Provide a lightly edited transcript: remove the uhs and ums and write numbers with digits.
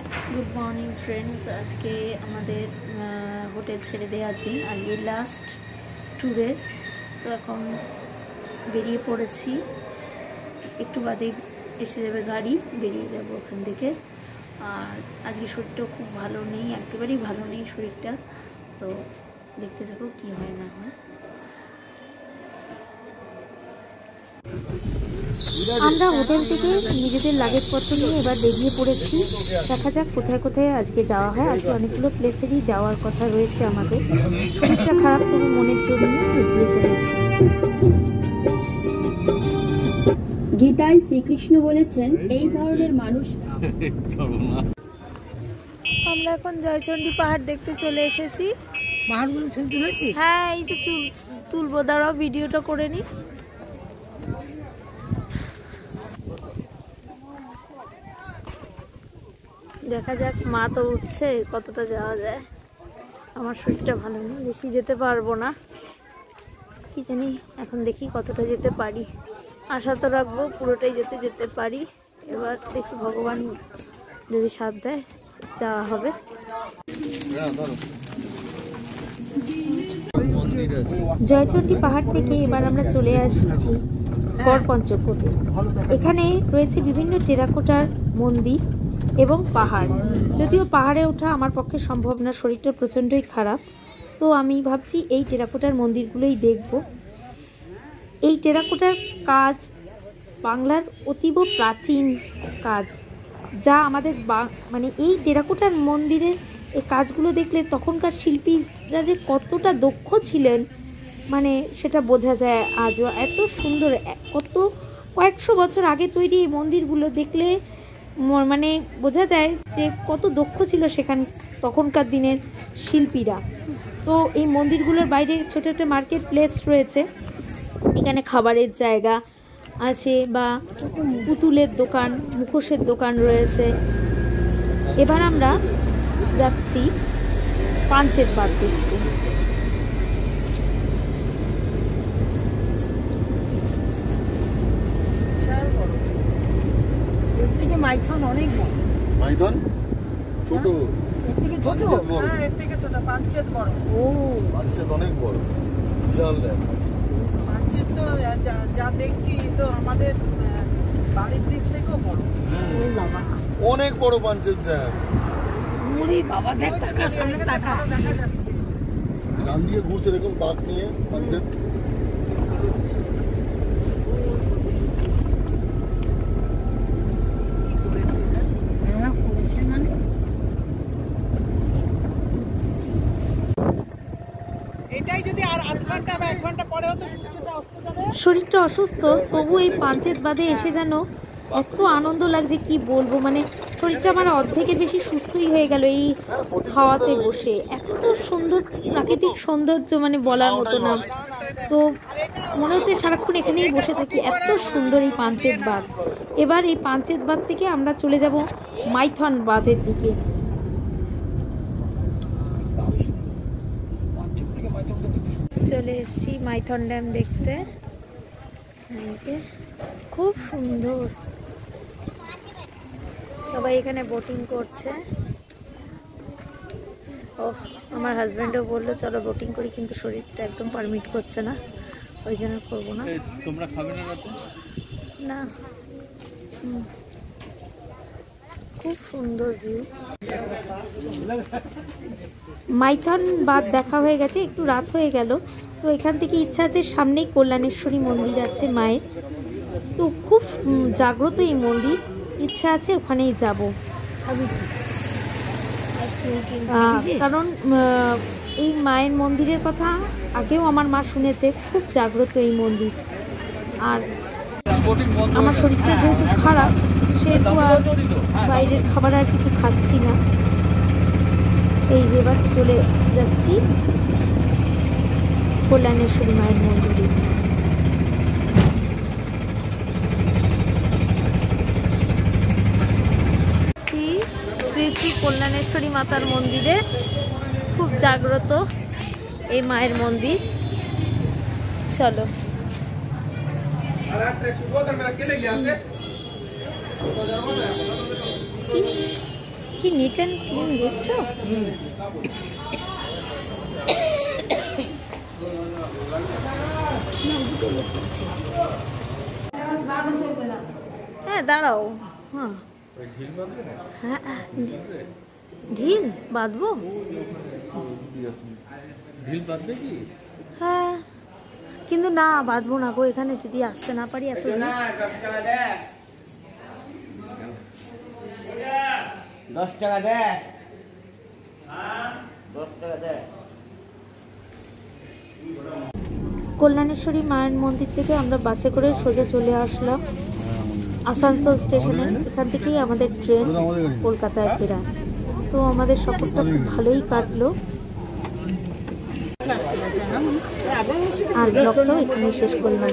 Good morning friends. आज के hotel छेड़े देওয়ার दिन आज ये लास्ट टूरे तो এখন বেরিয়ে পড়েছি। একটু বাদে এসে যাবে গাড়ি, বেরিয়ে যাব ওখান থেকে। আর আজকে শরীরটা খুব ভালো নেই, একেবারেই ভালো নেই শরীরটা, তো দেখতে থাকো কি হয় না হয়। আমরা হোটেল থেকে নিজেদের লাগেজপত্র নিয়ে এবার বেরিয়ে পড়েছি। দেখা যাক কোথায় কোথায় আজকে যাওয়া হয়। আজকে অনেকগুলো প্লেসেরই যাওয়ার কথা রয়েছে আমাদের। শরীরটা খারাপ তবু মনের জন্য এগিয়ে চলেছি। গীতায় শ্রীকৃষ্ণ বলেছেন এই ধরনের মানুষ। আমরা এখন জয়চণ্ডী পাহাড় দেখতে চলে এসেছি। পাহাড়গুলো ছবি তুলেছি। হ্যাঁ, এই তো তুলবো, দাঁড়াও ভিডিওটা করে নি। দেখা যাক, মা তো উঠছে, কতটা যাওয়া যায়। আমার শরীরটা ভালো নেই, বেশি যেতে পারবো না, কি জানি এখন দেখি কতটা যেতে পারি। আশা তো রাখবো পুরোটাই যেতে পারি। এবার দেখি ভগবান যদি সাথ দেয় যাওয়া হবে। জয়চণ্ডী পাহাড় থেকে এবার আমরা চলে আসছি গড়পঞ্চকোটে। এখানে রয়েছে বিভিন্ন টেরাকোটার মন্দির এবং পাহাড়। যদিও পাহাড়ে ওঠা আমার পক্ষে সম্ভব না, শরীরটা প্রচণ্ডই খারাপ, তো আমি ভাবছি এই টেরাকোটার মন্দিরগুলোই দেখব। এই টেরাকোটার কাজ বাংলার অতীব প্রাচীন কাজ, যা আমাদের মানে এই টেরাকোটার মন্দিরের এই কাজগুলো দেখলে তখনকার শিল্পীরা যে কতটা দক্ষ ছিলেন মানে সেটা বোঝা যায়। আজও এত সুন্দর, কয়েকশো বছর আগে তৈরি এই মন্দিরগুলো দেখলে মানে বোঝা যায় যে কত দক্ষ ছিল তখনকার দিনের শিল্পীরা। তো এই মন্দিরগুলোর বাইরে ছোটো একটা মার্কেট প্লেস রয়েছে, এখানে খাবারের জায়গা আছে বা পুতুলের দোকান, মুখোশের দোকান রয়েছে। এবার আমরা যাচ্ছি পাঞ্চেত বাঁধ দেখতে। মাইথন অনেক বড়। মাইথন ছোট, এর থেকে ছোট। হ্যাঁ, এর থেকে ছোট। পাঞ্চেত বড়। ও পাঞ্চেত অনেক বড়, বিশাল। পাঞ্চেত তো যা দেখছি তো আমাদের বালি ব্রিজ থেকেও বড়। ও বাবা, অনেক বড় পাঞ্চেত ড্যাম। মুড়ি বাবা, দেখ টাকা সামনে টাকা দেখা যাচ্ছে। গান দিয়ে ঘুরছে এরকম বাঘ নিয়ে পাঞ্চেত। শরীরটা অসুস্থ তবু এই পাঞ্চেত বাঁধে এসে যেন এত আনন্দ লাগছে কি বলবো। মানে শরীরটা আমার অর্ধেকের বেশি সুস্থই হয়ে গেল এই হাওয়াতে বসে। এত সুন্দর প্রাকৃতিক সৌন্দর্য, মানে বলার মতো না। তো মনে হচ্ছে সারাক্ষণ এখানেই বসে থাকি, এত সুন্দর এই পাঞ্চেত বাঁধ। এবার এই পাঞ্চেত বাঁধ থেকে আমরা চলে যাব মাইথন বাঁধের দিকে। চলে এসেছি মাইথন ড্যাম দেখতে। খুব সুন্দর, সবাই এখানে বোটিং করছে। ও আমার হাজব্যান্ডও বললো চলো বোটিং করি, কিন্তু শরীরটা একদম পারমিট করছে না, ওই জন্য করবো না। তোমরা খাবে না রাতে? না, খুব সুন্দর ভিউ। মাইথন বাঁধ দেখা হয়ে গেছে, একটু রাত হয়ে গেল। তো এখান থেকে ইচ্ছা আছে, সামনেই কল্যাণেশ্বরী মন্দির আছে মায়ের, তো খুব জাগ্রত এই মন্দির, ইচ্ছা আছে ওখানেই যাব। কারণ এই মায়ের মন্দিরের কথা আগেও আমার মা শুনেছে, খুব জাগ্রত এই মন্দির। আর আমার শরীরটা যেহেতু খারাপ সেহেতু আর বাইরের খাবার আর কিছু খাচ্ছি না। এই যে এবার চলে যাচ্ছি কল্যাণেশ্বরী মায়ের মন্দিরে। শ্রী শ্রী কল্যাণেশ্বরী মাতার মন্দিরে, খুব জাগ্রত এই মায়ের মন্দির। চলো। কি নিট অ্যান্ড ক্লিন দেখছো? হ্যাঁ দাঁড়াও। হ্যাঁ হ্যাঁ ঢিল বাঁধবো। ঢিল বাঁধবে কি? হ্যাঁ কিন্তু না বাঁধবো না গো, এখানে যদি আসতে না পারি এত দূর। 10 টাকা দে। 10 টাকা দে। কল্যাণেশ্বরী মায়ের মন্দির থেকে আমরা বাসে করে সোজা চলে আসলাম আসানসোল স্টেশনে। এখান থেকেই আমাদের ট্রেন কলকাতায় ফেরা। তো আমাদের সফরটা খুব ভালোই কাটলো। আর ব্লগটাও এখানে শেষ করলাম।